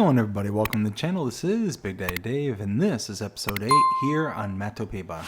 on everybody, welcome to the channel. This is Big Daddy Dave and this is episode 8 here on Matopiba.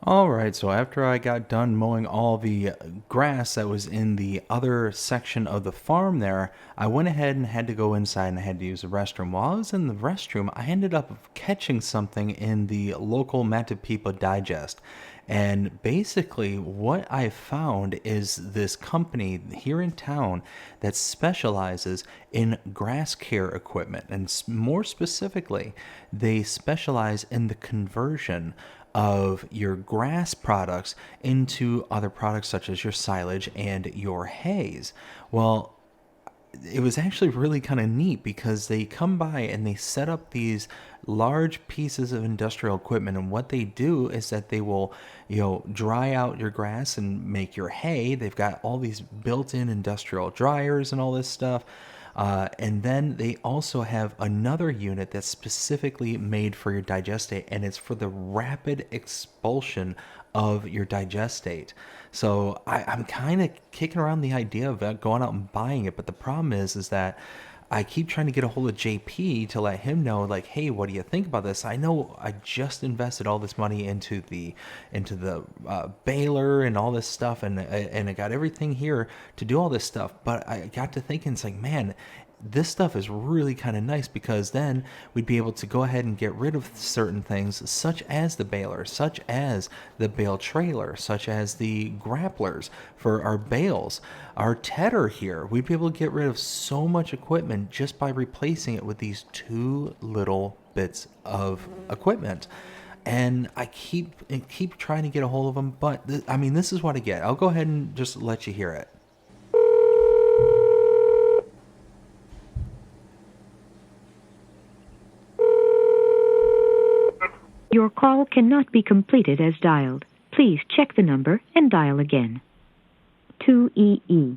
All right, so after I got done mowing all the grass that was in the other section of the farm there, I went ahead and had to go inside and I had to use the restroom. While I was in the restroom, I ended up catching something in the local Matopiba Digest. And basically, what I found is this company here in town that specializes in grass care equipment. And more specifically, they specialize in the conversion of your grass products into other products such as your silage and your hays. Well, it was actually really kind of neat because they come by and they set up these large pieces of industrial equipment, and what they do is that they will dry out your grass and make your hay. They've got all these built-in industrial dryers and all this stuff. And then they also have another unit that's specifically made for your digestate, and it's for the rapid expulsion of your digestate. So I'm kind of kicking around the idea of going out and buying it, but the problem is that I keep trying to get a hold of JP to let him know, like, hey, what do you think about this? I know I just invested all this money into the baler and all this stuff, and I got everything here to do all this stuff. But I got to thinking, it's like, man, this stuff is really kind of nice because then we'd be able to go ahead and get rid of certain things, such as the baler, such as the bale trailer, such as the grapplers for our bales, our tedder here. We'd be able to get rid of so much equipment just by replacing it with these two little bits of equipment. And I keep trying to get a hold of them, but I mean, this is what I get. I'll go ahead and just let you hear it. Your call cannot be completed as dialed. Please check the number and dial again. 2EE.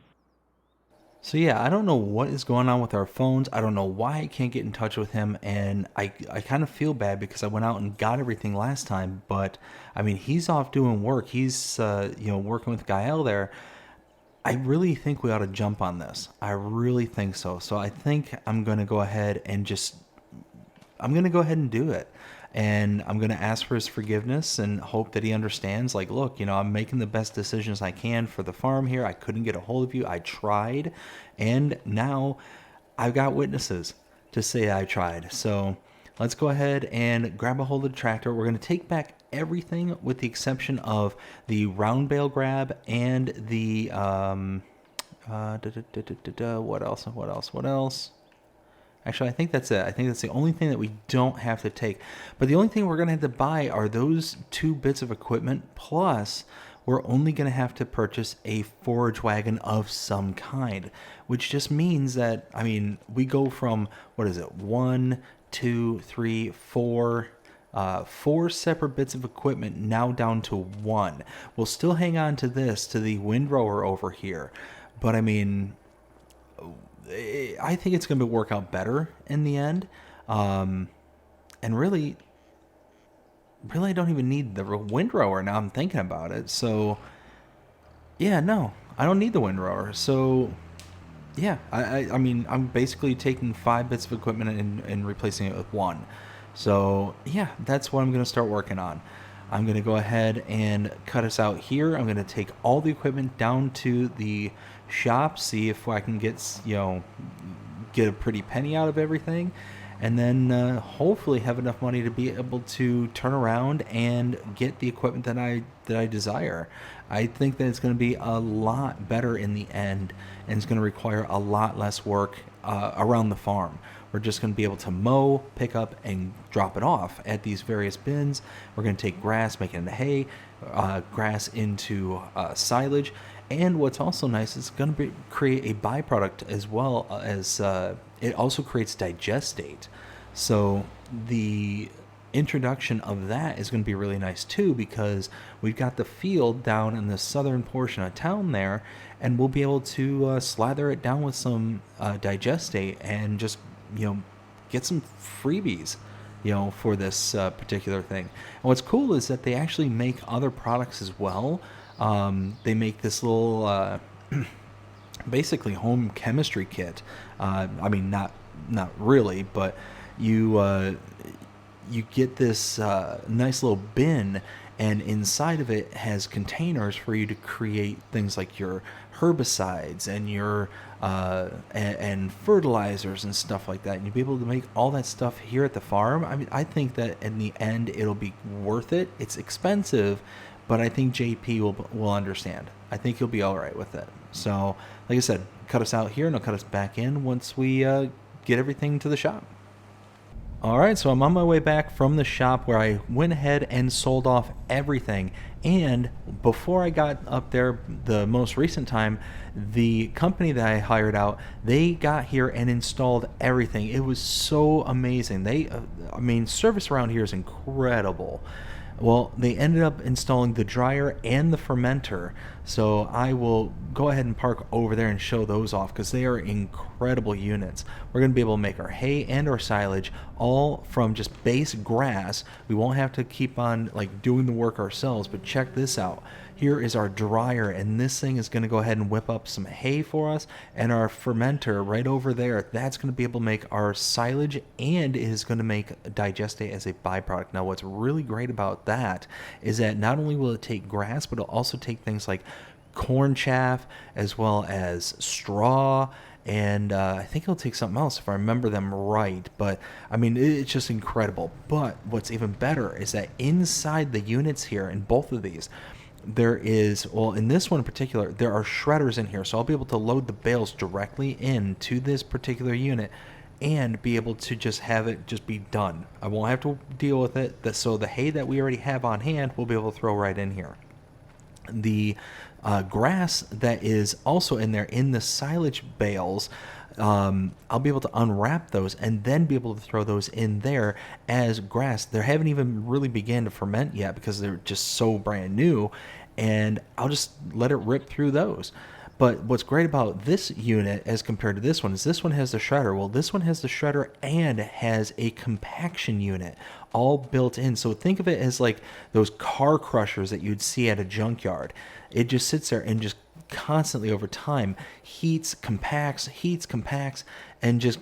So yeah, I don't know what is going on with our phones. I don't know why I can't get in touch with him, and I kind of feel bad because I went out and got everything last time, but I mean, he's off doing work. He's working with Gael there. I really think we ought to jump on this. I really think so. So I think I'm going to go ahead and do it. And I'm going to ask for his forgiveness and hope that he understands. Like, look, I'm making the best decisions I can for the farm here. I couldn't get a hold of you. I tried. And now I've got witnesses to say I tried. So let's go ahead and grab a hold of the tractor. We're going to take back everything with the exception of the round bale grab and the, what else? Actually, I think that's it. I think that's the only thing that we don't have to take. But the only thing we're going to have to buy are those two bits of equipment, plus we're only going to have to purchase a forage wagon of some kind, which just means that, I mean, we go from, what is it, 1, 2, 3, 4... 4 separate bits of equipment now down to 1. We'll still hang on to the windrower over here. But I mean, I think it's going to work out better in the end. And really, I don't even need the windrower now I'm thinking about it. So, yeah, no, I don't need the windrower. So, yeah, I mean, I'm basically taking 5 bits of equipment and replacing it with 1. So, yeah, that's what I'm going to start working on. I'm going to go ahead and cut us out here. I'm going to take all the equipment down to the shop, see if I can get a pretty penny out of everything, and then hopefully have enough money to be able to turn around and get the equipment that I desire. I think that it's going to be a lot better in the end, and it's going to require a lot less work around the farm. We're just going to be able to mow, pick up, and drop it off at these various bins. We're going to take grass, make it into hay, grass into silage, and what's also nice is it's going to create a byproduct as well as it also creates digestate. So the introduction of that is going to be really nice too, because we've got the field down in the southern portion of town there, and we'll be able to slather it down with some digestate and just get some freebies for this particular thing. And what's cool is that they actually make other products as well. They make this little basically home chemistry kit. I mean, not really, but you get this nice little bin, and inside of it has containers for you to create things like your herbicides and your and fertilizers and stuff like that, and you'll be able to make all that stuff here at the farm. I mean, I think that in the end it'll be worth it. It's expensive, but I think JP will understand. I think he'll be all right with it. So, like I said, cut us out here and he'll cut us back in once we get everything to the shop. Alright, so I'm on my way back from the shop where I went ahead and sold off everything. And before I got up there the most recent time, the company that I hired out, they got here and installed everything. It was so amazing. I mean, service around here is incredible. Well, they ended up installing the dryer and the fermenter, so I will go ahead and park over there and show those off because they are incredible units. We're going to be able to make our hay and our silage all from just base grass. We won't have to keep on like doing the work ourselves, but check this out. Here is our dryer, and this thing is going to go ahead and whip up some hay for us, and our fermenter right over there, that's going to be able to make our silage, and it is going to make digestate as a byproduct. Now, what's really great about that is that not only will it take grass, but it'll also take things like corn chaff as well as straw, and I think it'll take something else if I remember them right. But I mean, it's just incredible. But what's even better is that inside the units here in both of these, there is, well, in this one in particular, there are shredders in here, so I'll be able to load the bales directly into this particular unit and be able to just have it just be done. I won't have to deal with it. So the hay that we already have on hand, we'll be able to throw right in here. The grass that is also in there in the silage bales, I'll be able to unwrap those and then be able to throw those in there as grass. They haven't even really began to ferment yet because they're just so brand new, and I'll just let it rip through those. But what's great about this unit as compared to this one is this one has the shredder. Well, this one has the shredder and has a compaction unit all built in. So think of it as like those car crushers that you'd see at a junkyard. It just sits there and just constantly over time heats, compacts, and just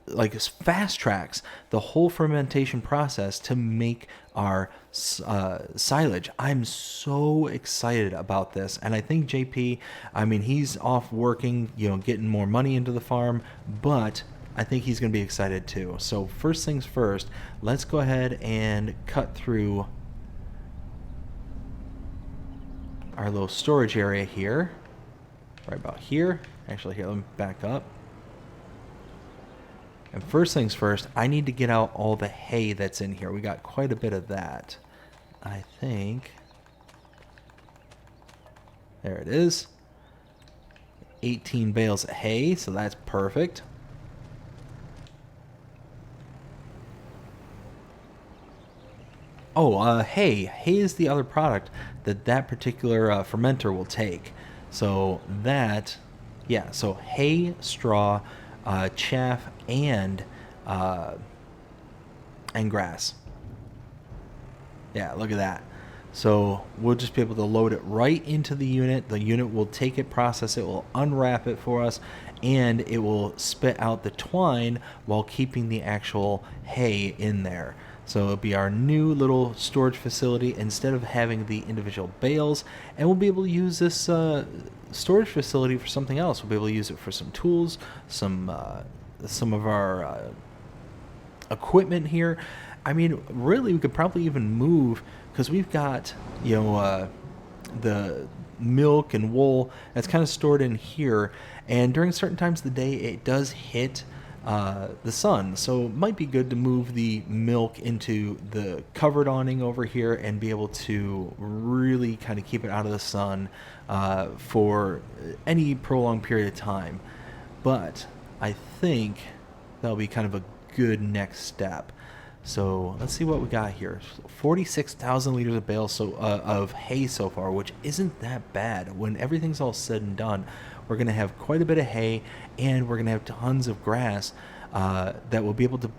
like fast tracks the whole fermentation process to make our silage. I'm so excited about this, and I think JP, I mean, he's off working, getting more money into the farm, but I think he's going to be excited too. So first things first, let's go ahead and cut through our little storage area here, right about here. Actually, here, let me back up. And first things first, I need to get out all the hay that's in here. We got quite a bit of that. I think. There it is. 18 bales of hay, so that's perfect. Oh, hay. Hay is the other product that particular fermenter will take. So that, yeah, so hay, straw, chaff, and grass. Yeah, look at that. So we'll just be able to load it right into the unit. The unit will take it, process it, will unwrap it for us, and it will spit out the twine while keeping the actual hay in there. So it'll be our new little storage facility instead of having the individual bales, and we'll be able to use this storage facility for something else. We'll be able to use it for some tools, some of our equipment here. I mean, really, we could probably even move, because we've got, the milk and wool that's kind of stored in here, and during certain times of the day, it does hit the sun, so it might be good to move the milk into the covered awning over here and be able to really kind of keep it out of the sun for any prolonged period of time. But I think that'll be kind of a good next step. So let's see what we got here. 46,000 liters of bale of hay so far, which isn't that bad. When everything's all said and done, we're going to have quite a bit of hay, and we're going to have tons of grass that we'll be able to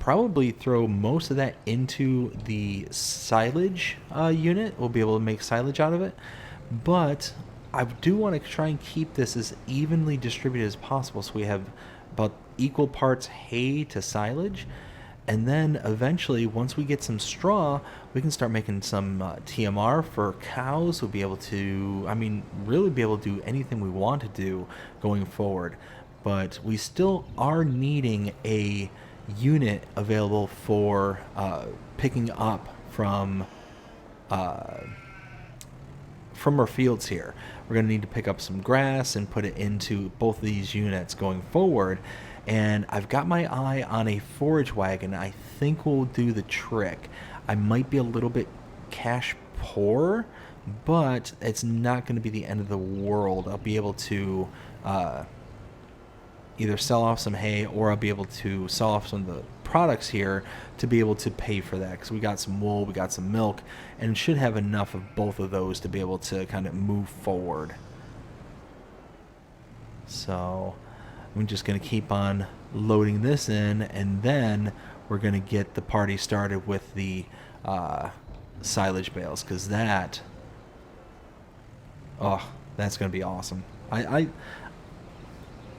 probably throw most of that into the silage unit. We'll be able to make silage out of it. But I do want to try and keep this as evenly distributed as possible, so we have about equal parts hay to silage. And then eventually, once we get some straw, we can start making some TMR for cows. We'll be able to, I mean, really be able to do anything we want to do going forward. But we still are needing a unit available for picking up from our fields here. We're going to need to pick up some grass and put it into both of these units going forward. And I've got my eye on a forage wagon. I think will do the trick. I might be a little bit cash poor, but it's not going to be the end of the world. I'll be able to either sell off some hay, or I'll be able to sell off some of the products here to be able to pay for that, because we got some wool, we got some milk, and should have enough of both of those to be able to kind of move forward. So I'm just going to keep on loading this in, and then we're going to get the party started with the silage bales, because that's going to be awesome.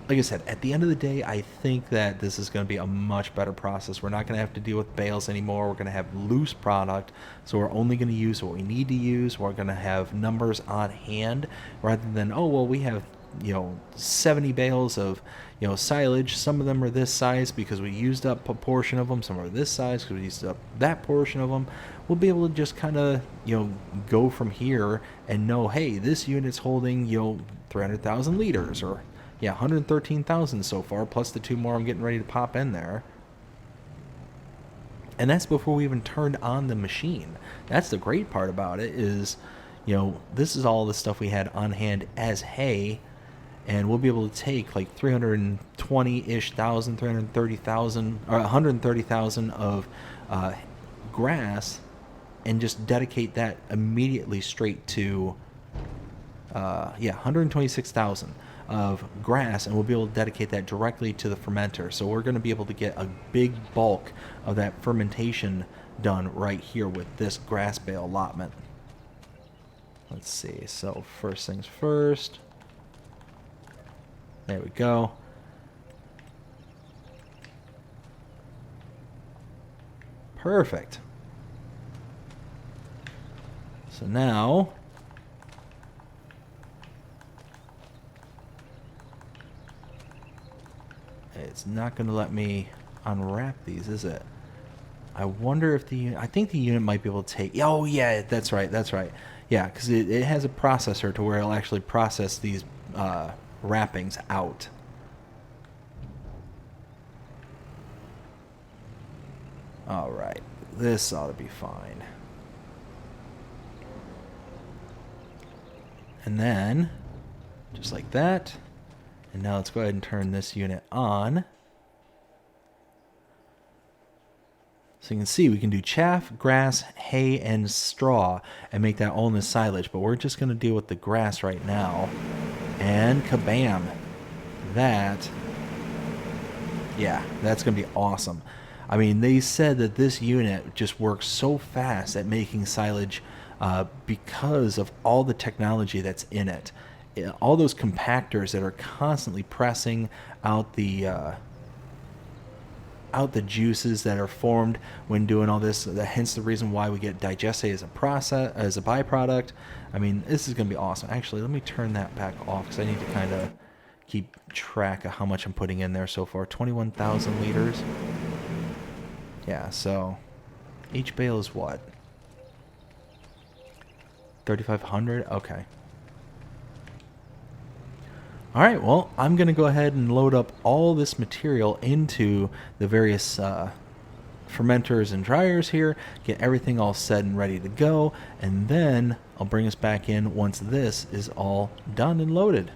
Like I said, at the end of the day, I think that this is going to be a much better process. We're not going to have to deal with bales anymore. We're going to have loose product, so we're only going to use what we need to use. We're going to have numbers on hand rather than, oh, well, we have 70 bales of silage. Some of them are this size because we used up a portion of them. Some are this size because we used up that portion of them. We'll be able to just kind of go from here and know, hey, this unit's holding 300,000 liters, or 113,000 so far, plus the 2 more I'm getting ready to pop in there. And that's before we even turned on the machine. That's the great part about it is, this is all the stuff we had on hand as hay, and we'll be able to take like 320-ish thousand, 330,000, or 130,000 of grass, and just dedicate that immediately straight to 126,000 of grass, and we'll be able to dedicate that directly to the fermenter. So we're going to be able to get a big bulk of that fermentation done right here with this grass bale allotment. Let's see. So first things first. There we go. Perfect. So now it's not going to let me unwrap these, is it? I wonder if I think the unit might be able to take... Oh, yeah, that's right. Yeah, because it has a processor to where it'll actually process these wrappings out. All right. This ought to be fine. And then, just like that... And now let's go ahead and turn this unit on. So you can see we can do chaff, grass, hay, and straw and make that all in the silage. But we're just going to deal with the grass right now. And kabam. That's going to be awesome. I mean, they said that this unit just works so fast at making silage because of all the technology that's in it. All those compactors that are constantly pressing out the juices that are formed when doing all this. Hence the reason why we get digestate as a byproduct. I mean, this is going to be awesome. Actually, let me turn that back off because I need to kind of keep track of how much I'm putting in there so far. 21,000 liters. Yeah, so each bale is what? 3,500? Okay. All right, well, I'm going to go ahead and load up all this material into the various fermenters and dryers here, get everything all set and ready to go, and then I'll bring us back in once this is all done and loaded.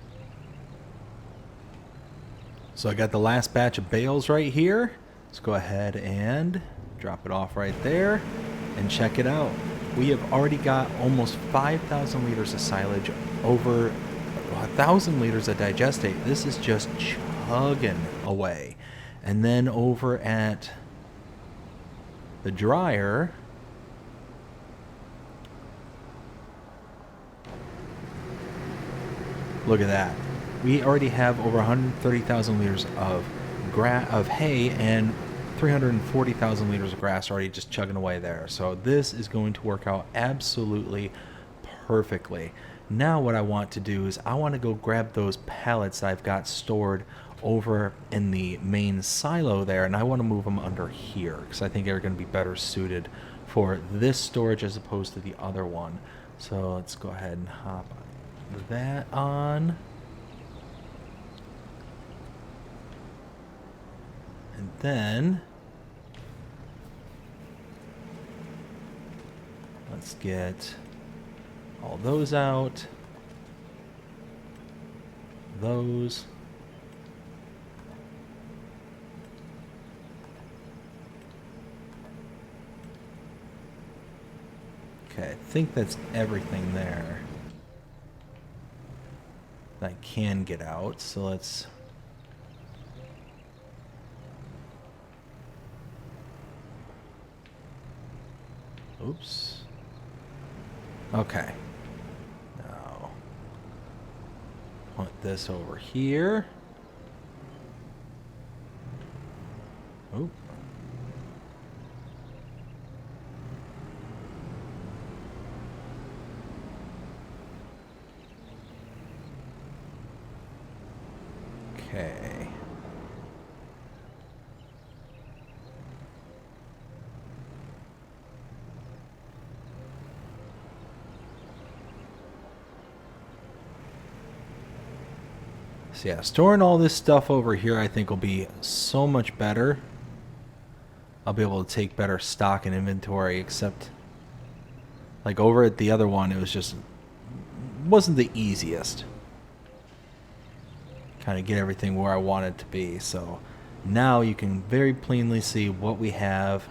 So I got the last batch of bales right here. Let's go ahead and drop it off right there and check it out. We have already got almost 5,000 liters of silage, over 1,000 liters of digestate. This is just chugging away. And then over at the dryer, look at that. We already have over 130,000 liters of hay and 340,000 liters of grass already just chugging away there. So this is going to work out absolutely perfectly. Now what I want to do is I want to go grab those pallets that I've got stored over in the main silo there, and I want to move them under here because I think they're going to be better suited for this storage as opposed to the other one. So let's go ahead and hop that on. And then let's get all those out. Those. Okay, I think that's everything there that I can get out. So let's... Oops. Okay. Now, put this over here. Oop. Okay. So yeah, storing all this stuff over here I think will be so much better. I'll be able to take better stock and inventory, except like over at the other one it was just wasn't the easiest. Kind of get everything where I want it to be. So now you can very plainly see what we have.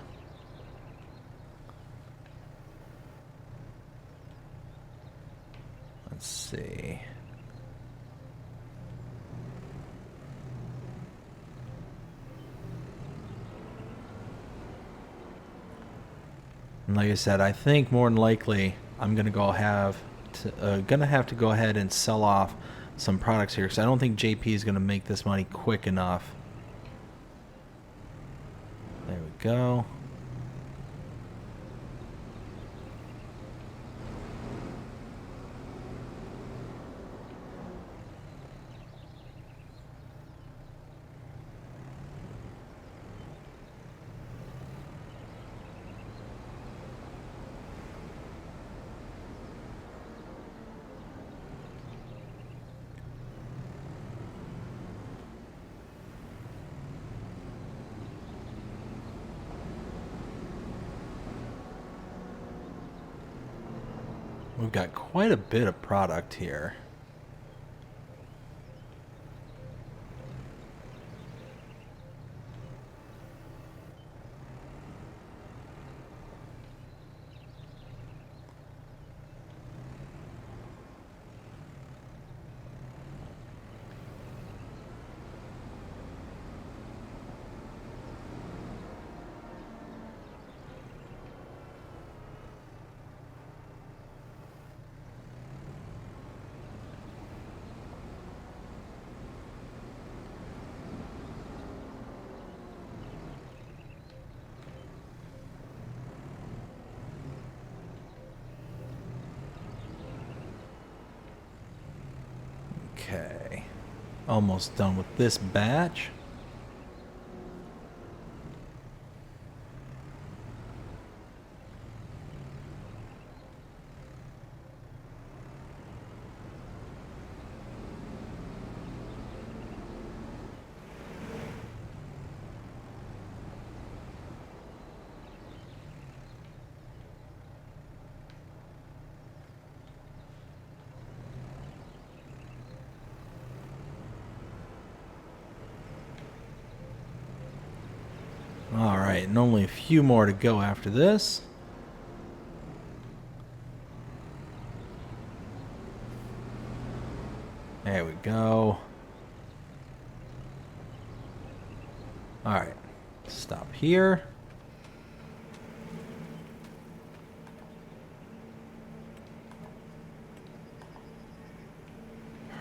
Let's see. And like I said, I think more than likely I'm gonna have to go ahead and sell off some products here because I don't think JP is gonna make this money quick enough. There we go. We've got quite a bit of product here. Okay, almost done with this batch. Alright, and only a few more to go after this. There we go. Alright, stop here.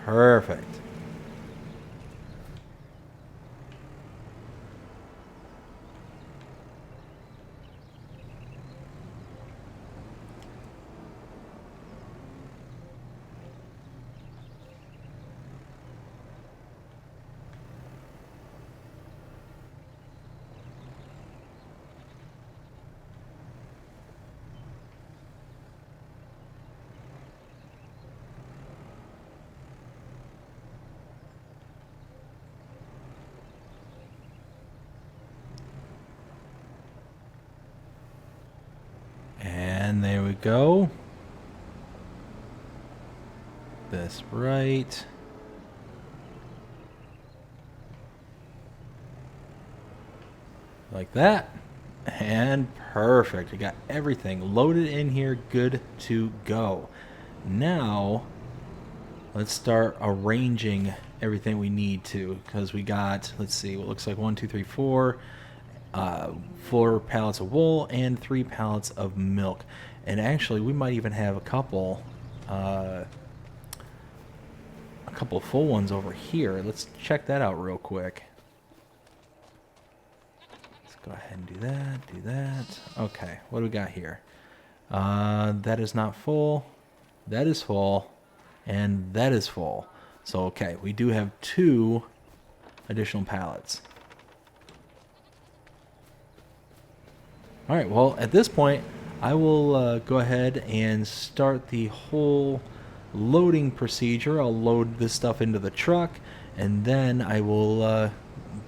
Perfect. go. This right. Like that. And perfect. We got everything loaded in here, good to go. Now, let's start arranging everything we need to, because we got, let's see, what looks like 1, 2, 3, 4, 4 pallets of wool and 3 pallets of milk. And actually, we might even have a couple full ones over here. Let's check that out real quick. Go ahead and do that. Okay, what do we got here? That is not full. That is full. And that is full. So, okay, we do have 2 additional pallets. Alright, well, at this point, I will go ahead and start the whole loading procedure. I'll load this stuff into the truck, and then I will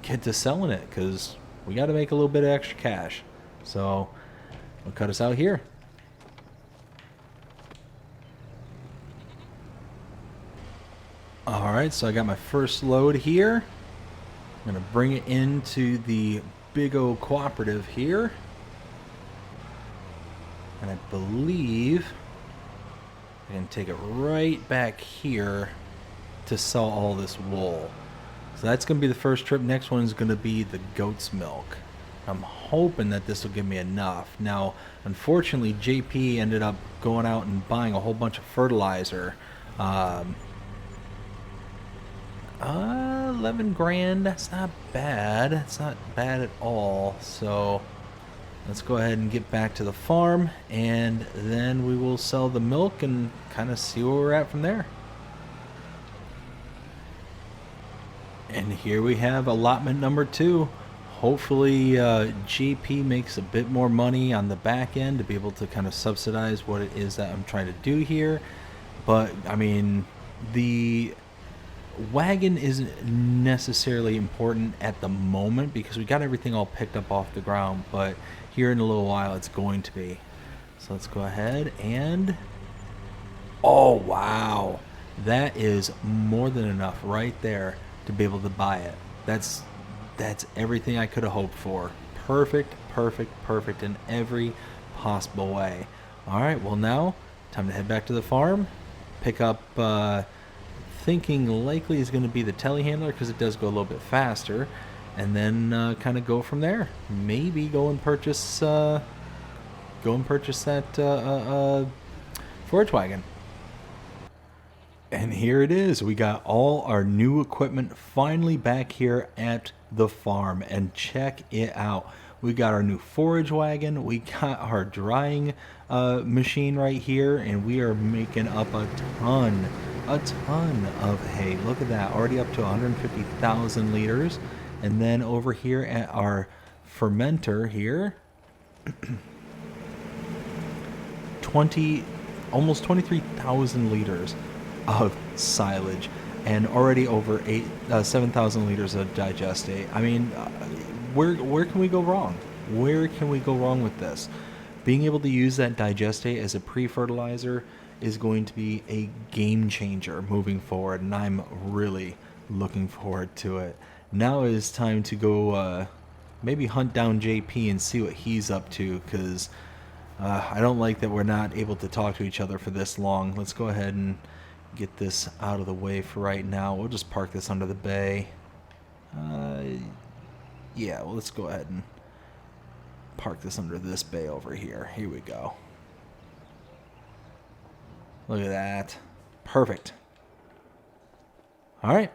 get to selling it, because we got to make a little bit of extra cash. So, we'll cut us out here. Alright, so I got my first load here. I'm going to bring it into the big old cooperative here. And I believe I can take it right back here to sell all this wool. So that's going to be the first trip. Next one is going to be the goat's milk. I'm hoping that this will give me enough. Now, unfortunately, JP ended up going out and buying a whole bunch of fertilizer. 11 grand, that's not bad. It's not bad at all. So let's go ahead and get back to the farm, and then we will sell the milk and kind of see where we're at from there. And here we have allotment number 2. Hopefully JP makes a bit more money on the back end to be able to kind of subsidize what it is that I'm trying to do here. But I mean, the wagon isn't necessarily important at the moment because we got everything all picked up off the ground, but here in a little while it's going to be. So let's go ahead and, oh wow, that is more than enough right there to be able to buy it. That's everything I could have hoped for. Perfect in every possible way. All right, well now time to head back to the farm, pick up thinking likely is going to be the telehandler because it does go a little bit faster, and then kind of go from there. Maybe go and purchase that forage wagon. And here it is. We got all our new equipment finally back here at the farm, and check it out. We got our new forage wagon, we got our drying machine right here, and we are making up a ton of hay. Look at that, already up to 150,000 liters. And then over here at our fermenter here, almost 23,000 liters of silage, and already over 7,000 liters of digestate. I mean, where can we go wrong? Where can we go wrong with this? Being able to use that digestate as a pre-fertilizer is going to be a game changer moving forward, and I'm really looking forward to it. Now it is time to go maybe hunt down JP and see what he's up to, because I don't like that we're not able to talk to each other for this long. Let's go ahead and get this out of the way for right now. We'll just park this under the bay. Yeah, well, let's go ahead and park this under this bay over here. Here we go. Look at that. Perfect. All right.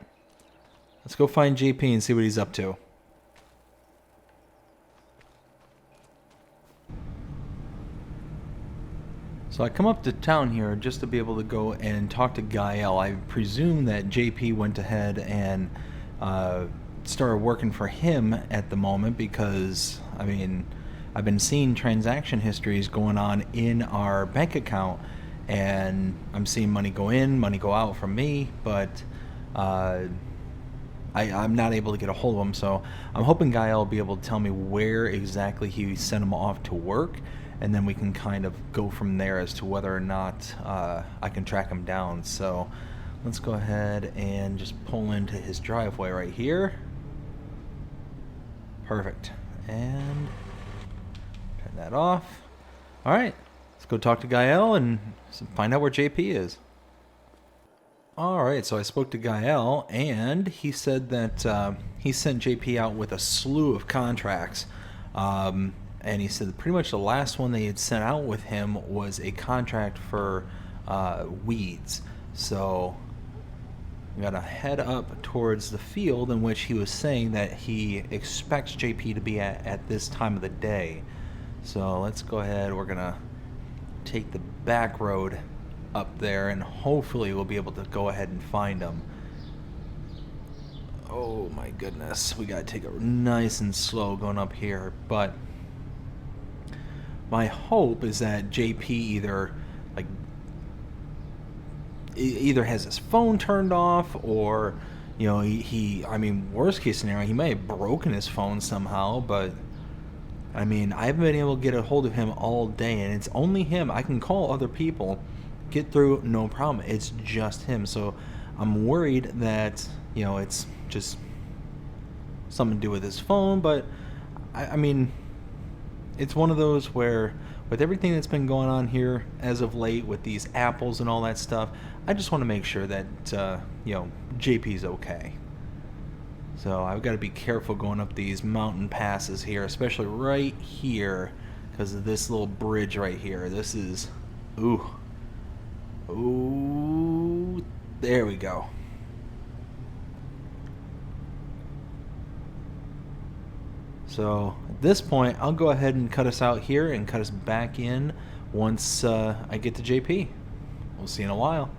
Let's go find JP and see what he's up to. So I come up to town here just to be able to go and talk to Gael. I presume that JP went ahead and started working for him at the moment, because, I mean, I've been seeing transaction histories going on in our bank account, and I'm seeing money go in, money go out from me, but I'm not able to get a hold of him. So I'm hoping Gael will be able to tell me where exactly he sent him off to work, and then we can kind of go from there as to whether or not I can track him down. So let's go ahead and just pull into his driveway right here. Perfect. And turn that off. All right, let's go talk to Gael and find out where JP is. All right, so I spoke to Gael, and he said that he sent JP out with a slew of contracts. And he said pretty much the last one they had sent out with him was a contract for weeds. So we got to head up towards the field in which he was saying that he expects JP to be at this time of the day. So let's go ahead. We're going to take the back road up there, and hopefully we'll be able to go ahead and find him. Oh my goodness. We got to take it nice and slow going up here. But my hope is that JP either has his phone turned off, or I mean, worst case scenario, he may have broken his phone somehow. But I mean, I haven't been able to get a hold of him all day, and it's only him. I can call other people, get through, no problem. It's just him. So I'm worried that it's just something to do with his phone. But I mean, it's one of those where, with everything that's been going on here as of late with these apples and all that stuff, I just want to make sure that JP's okay. So I've got to be careful going up these mountain passes here, especially right here, because of this little bridge right here. This is, ooh, there we go. So at this point, I'll go ahead and cut us out here and cut us back in once I get to JP. We'll see you in a while.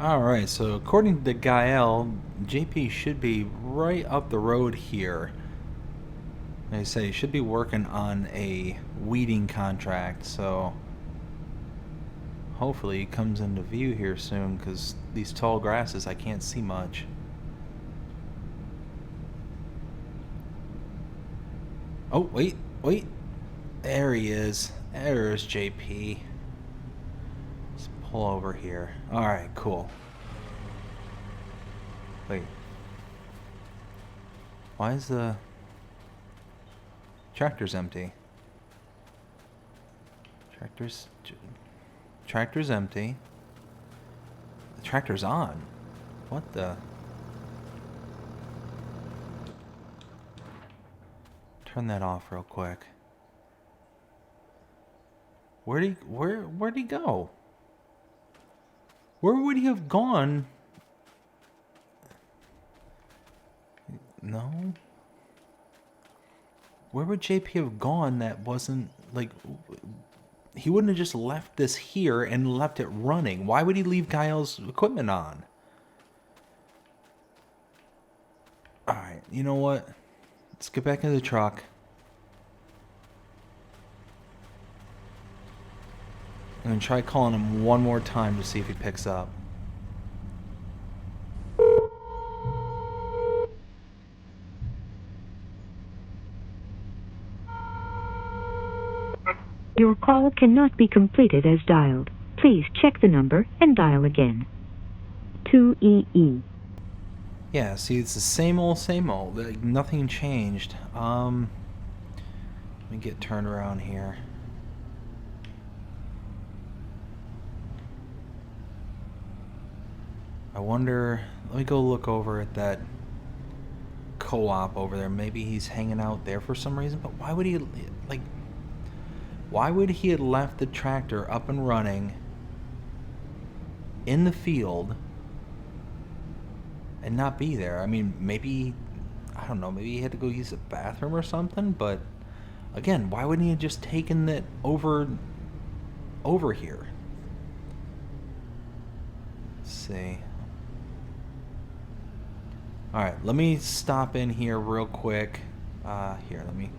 Alright, so according to Gael, JP should be right up the road here. Like I say, he should be working on a weeding contract, so hopefully he comes into view here soon, because these tall grasses, I can't see much. Oh, wait. There he is. There's JP. Pull over here. Alright, cool. Wait. Why is the tractor's empty? Tractor's empty. The tractor's on. What the? Turn that off real quick. Where'd he go? Where would he have gone? No. Where would JP have gone that wasn't, like, he wouldn't have just left this here and left it running. Why would he leave Gael's equipment on? Alright, you know what? Let's get back in the truck. I'm going to try calling him one more time to see if he picks up. Your call cannot be completed as dialed. Please check the number and dial again. 2EE. Yeah, see, it's the same old. Like, nothing changed. Let me get turned around here. I wonder, let me go look over at that co-op over there. Maybe he's hanging out there for some reason, but why would he, like, why would he have left the tractor up and running in the field and not be there? I mean, maybe, I don't know, maybe he had to go use the bathroom or something, but again, why wouldn't he have just taken it over here? Let's see. All right, let me stop in here real quick. Here, let me.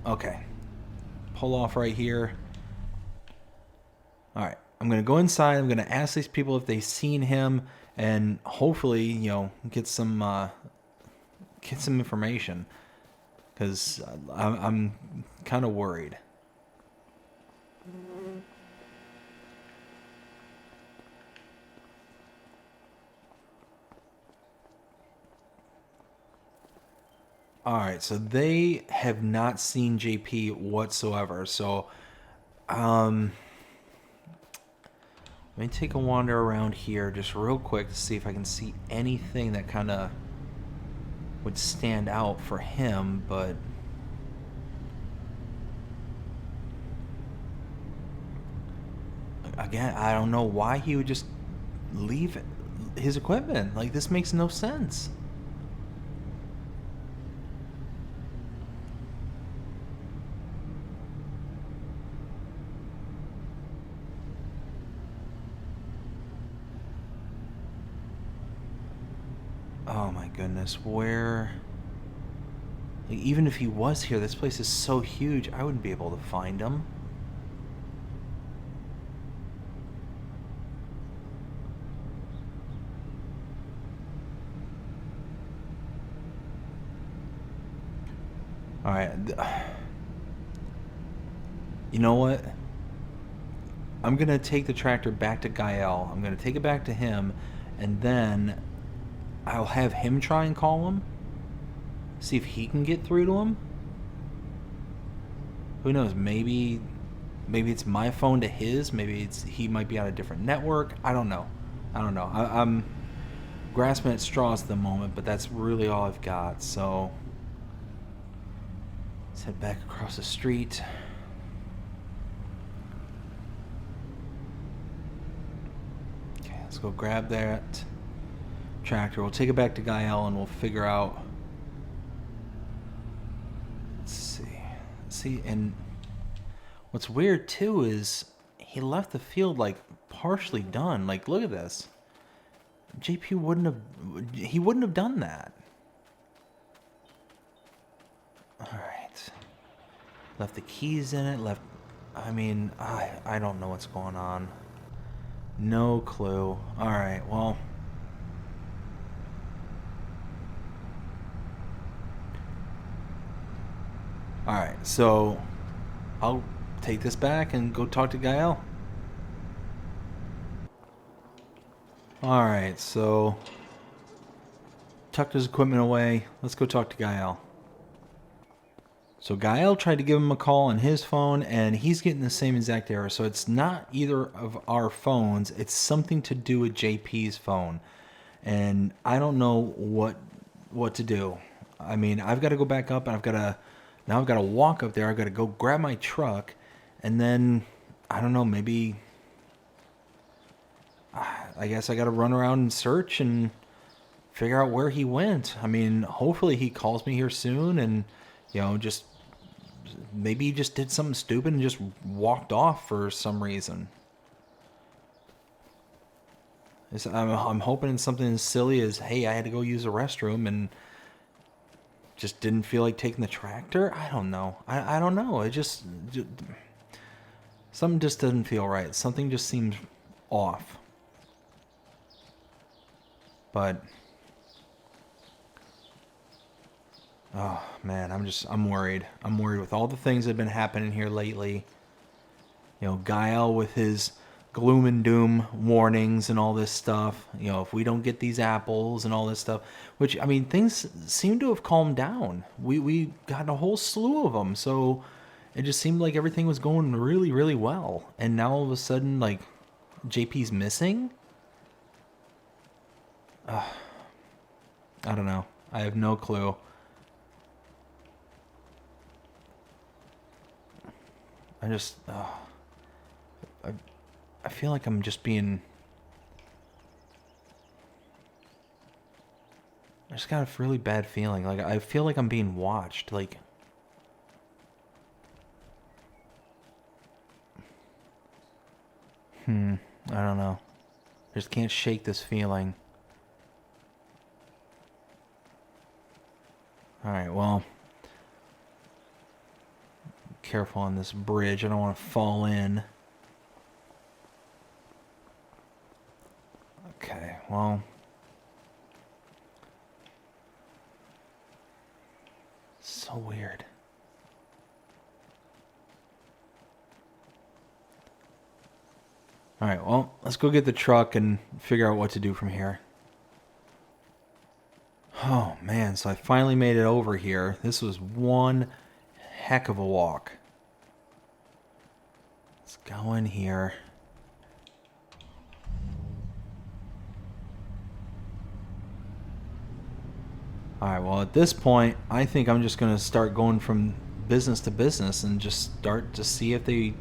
Okay. Pull off right here. All right. I'm going to go inside. I'm going to ask these people if they've seen him and hopefully, get some information cuz I'm kind of worried. All right, so they have not seen JP whatsoever. So, let me take a wander around here just real quick to see if I can see anything that kind of would stand out for him, but again, I don't know why he would just leave his equipment. Like, this makes no sense. Oh my goodness, where... Like, even if he was here, this place is so huge, I wouldn't be able to find him. Alright. You know what? I'm going to take the tractor back to Gael. I'm going to take it back to him, and then I'll have him try and call him. See if he can get through to him. Who knows? Maybe it's my phone to his. Maybe he might be on a different network. I don't know. I'm grasping at straws at the moment, but that's really all I've got. So let's head back across the street. Okay, let's go grab that tractor. We'll take it back to Gael and we'll figure out. Let's see, and what's weird too is he left the field like partially done. Like, look at this. JP wouldn't have done that. All right, left the keys in it. I don't know what's going on. No clue. All right, well. Alright, so I'll take this back and go talk to Gael. Alright, so tucked his equipment away. Let's go talk to Gael. So Gael tried to give him a call on his phone, and he's getting the same exact error. So it's not either of our phones. It's something to do with JP's phone. And I don't know what to do. I mean, I've got to go back up, and I've got to walk up there. I've got to go grab my truck, and then, I don't know, maybe, I guess I got to run around and search and figure out where he went. I mean, hopefully he calls me here soon, and, just, maybe he just did something stupid and just walked off for some reason. I'm hoping it's something as silly as, hey, I had to go use the restroom, and just didn't feel like taking the tractor. I don't know. I don't know. It just something just doesn't feel right. Something just seems off. But oh man, I'm worried. I'm worried with all the things that have been happening here lately. Gael with his gloom and doom warnings and all this stuff. If we don't get these apples and all this stuff, which, I mean, things seem to have calmed down. We got a whole slew of them, so it just seemed like everything was going really, really well. And now all of a sudden, like, JP's missing? I don't know. I have no clue. I feel like I'm just being... I just got a really bad feeling. Like, I feel like I'm being watched. Like... I don't know. I just can't shake this feeling. Alright, well. Careful on this bridge. I don't want to fall in. Okay, well. So weird. Alright, well, let's go get the truck and figure out what to do from here. Oh, man, so I finally made it over here. This was one heck of a walk. Let's go in here. Alright, well, at this point, I think I'm just going to start going from business to business and just start to see if they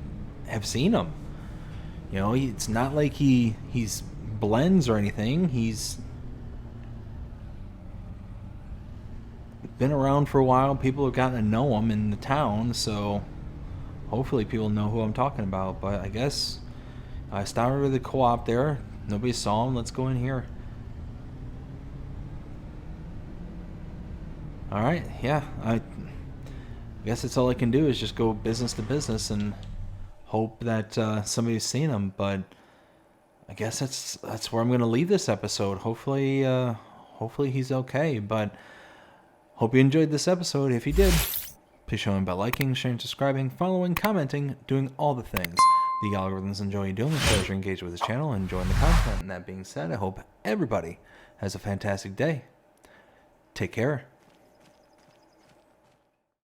have seen him. You know, it's not like he's blends or anything. He's been around for a while. People have gotten to know him in the town, so hopefully people know who I'm talking about. But I guess I stopped over the co-op there. Nobody saw him. Let's go in here. Alright, yeah. I guess that's all I can do is just go business to business and hope that somebody's seen him. But I guess that's where I'm going to leave this episode. Hopefully he's okay. But hope you enjoyed this episode. If you did, please show him by liking, sharing, subscribing, following, commenting, doing all the things the algorithms enjoy you doing. So you're engaged with this channel and enjoying the content. And that being said, I hope everybody has a fantastic day. Take care.